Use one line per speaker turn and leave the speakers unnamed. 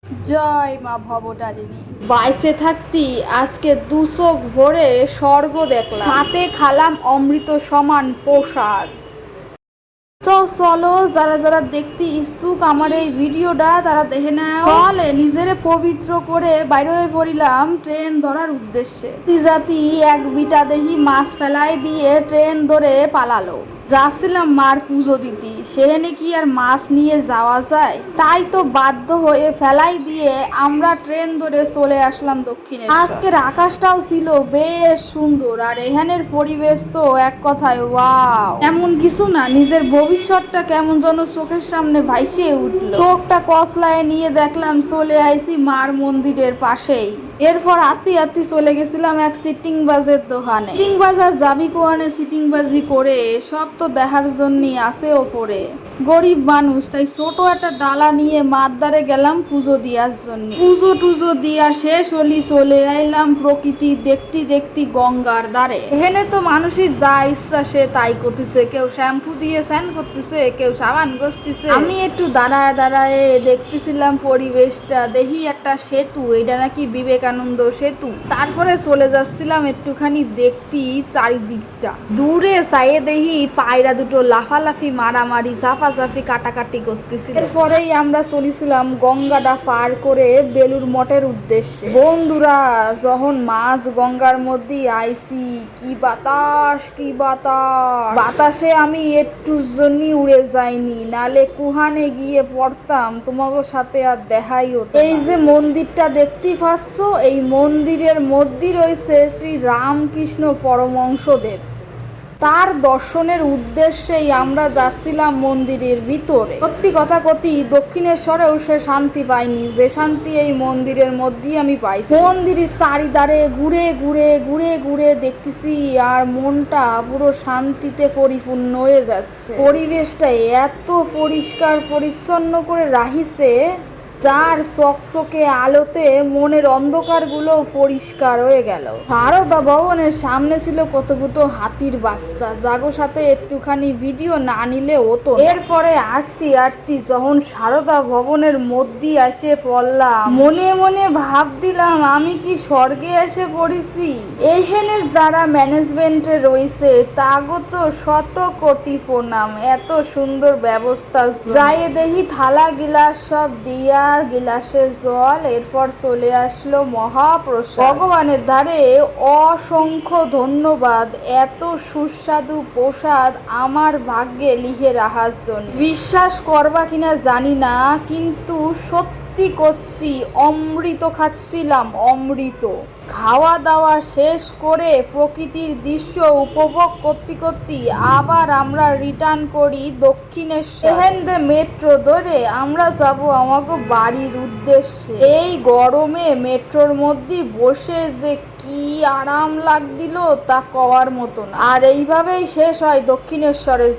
জয় মা ভবতারিণী। বাইসে থাকতি আজকে দুচোখ ভরে স্বর্গ দেখলাম, সাথে খালাম অমৃত সমান প্রসাদ। তো চলো, যারা যারা দেখতে ইচ্ছুক আমার এই ভিডিওটা তারা দেখে নাও। তাহলে নিজেরে পবিত্র করে বাইরে হয়ে পড়িলাম ট্রেন ধরার উদ্দেশ্যে। জাতি এক বিটা দেহি মাছ ফেলাই দিয়ে ট্রেন ধরে পালালো। যাচ্ছিলাম মার পুজো দিতে, সেখানে কি আর মাছ নিয়ে যাওয়া যায়? তাই তো বাধ্য হয়ে ফেলাই দিয়ে আমরা ট্রেন ধরে চলে আসলাম দক্ষিণে। আজকের আকাশটাও ছিল বেশ সুন্দর, আর এখানের পরিবেশ তো এক কথায় ওয়াও। এমন কিছু না, নিজের ভবিষ্যৎটা কেমন যেন চোখের সামনে ভাইসে উঠলো। চোখটা কসলায় নিয়ে দেখলাম চলে আইছি মার মন্দিরের পাশেই। এরপর হাঁটি হাঁটি চলে গেছিলাম এক সিটিং বাজের দোকানে। সিটিং বাজার যাবি কোয়ানে সিটিং বাজি করে সব তো দেখার জন্যই আছে ওপরে। গরিব মানুষ, তাই ছোট একটা ডালা নিয়ে মার দ্বারে গেলাম পুজো দেওয়ার জন্য। পুজো টুজো দিয়া শেষ হলি চলে আইলাম প্রকৃতি দেখতে দেখতে গঙ্গার দ্বারে। এখানে তো মানুষই যা ইচ্ছা সে তাই করতেছে, কেউ শ্যাম্পু দিয়ে স্নান করতেছে, কেউ সাবান ঘষতেছে। আমি একটু দাঁড়ায় দাঁড়ায় দেখতেছিলাম পরিবেশটা। দেখি একটা সেতু, এটা নাকি বিবেকানন্দ সেতু। তারপরে চলে যাচ্ছিলাম একটুখানি দেখতি চারিদিকটা। দূরে চাইয়ে দেখি পায়রা দুটো লাফালাফি মারামারি চাফাচাফি কাটাকাটি করতেছিল। এরপরেই আমরা চলেছিলাম গঙ্গাটা পার করে বেলুর মঠের উদ্দেশ্যে। বন্ধুরা, যখন মাঝ গঙ্গার মধ্যে আইছি, কি বাতাস কি বাতাস! বাতাসে আমি একটুর জন্য উড়ে যাইনি, নালে কুহানে গিয়ে পড়তাম তোমাদের সাথে আর দেখাই হতো। এই যে মন্দিরটা দেখতে পাচ্ছ, এই মন্দিরের মধ্যে রয়েছে শ্রী রামকৃষ্ণ পরমহংসদেব। তার দর্শনের উদ্দেশ্যেই আমরা যাচ্ছিলাম মন্দিরের ভিতরে। সত্যি কথা কতি, দক্ষিণেশ্বরেও সে শান্তি পাইনি যে শান্তি এই মন্দিরের মধ্যেই আমি পাইছি। মন্দিরের চারিধারে ঘুরে ঘুরে ঘুরে ঘুরে দেখতেছি, আর মনটা পুরো শান্তিতে পরিপূর্ণ হয়ে যাচ্ছে। পরিবেশটা এত পরিষ্কার পরিচ্ছন্ন করে রাখিছে, যার চকচকে আলোতে মনের অন্ধকারগুলো পরিষ্কার হয়ে গেল। সারদা ভবনের সামনে ছিল কতগুলো হাতির বাচ্চা, জাগোর সাথে একটুখানি ভিডিও না নিলে হতো। এরপরে আটতি আটতি যখন সারদা ভবনের মধ্যে এসে পড়লাম, মনে মনে ভাব দিলাম আমি কি স্বর্গে এসে পড়েছি। এখানে যারা ম্যানেজমেন্টে রয়েছে তাগত শত কোটি প্রণাম। এত সুন্দর ব্যবস্থা। যাই দেখি থালা গিলাস সব দিয়া গিলাসে জল, এরপর চলে আসলো মহাপ্রসাদ। ভগবানের ধারে অসংখ্য ধন্যবাদ, এত সুস্বাদু প্রসাদ আমার ভাগ্যে লিখে রাখার জন্য। বিশ্বাস করবা কিনা জানি না, কিন্তু সত্যি করছি, অমৃত খাচ্ছিলাম, অমৃত। খাওয়া দাওয়া শেষ করে প্রকৃতির দৃশ্য উপভোগ করতে করতে আবার আমরা রিটার্ন করি দক্ষিণেশ্বর। এখানে মেট্রো ধরে আমরা যাব আমাকে বাড়ির উদ্দেশ্যে। এই গরমে মেট্রোর মধ্যে বসে যে কি আরাম লাগছিল তা কওয়ার মতো না। আর এইভাবেই শেষ হয় দক্ষিণেশ্বরের।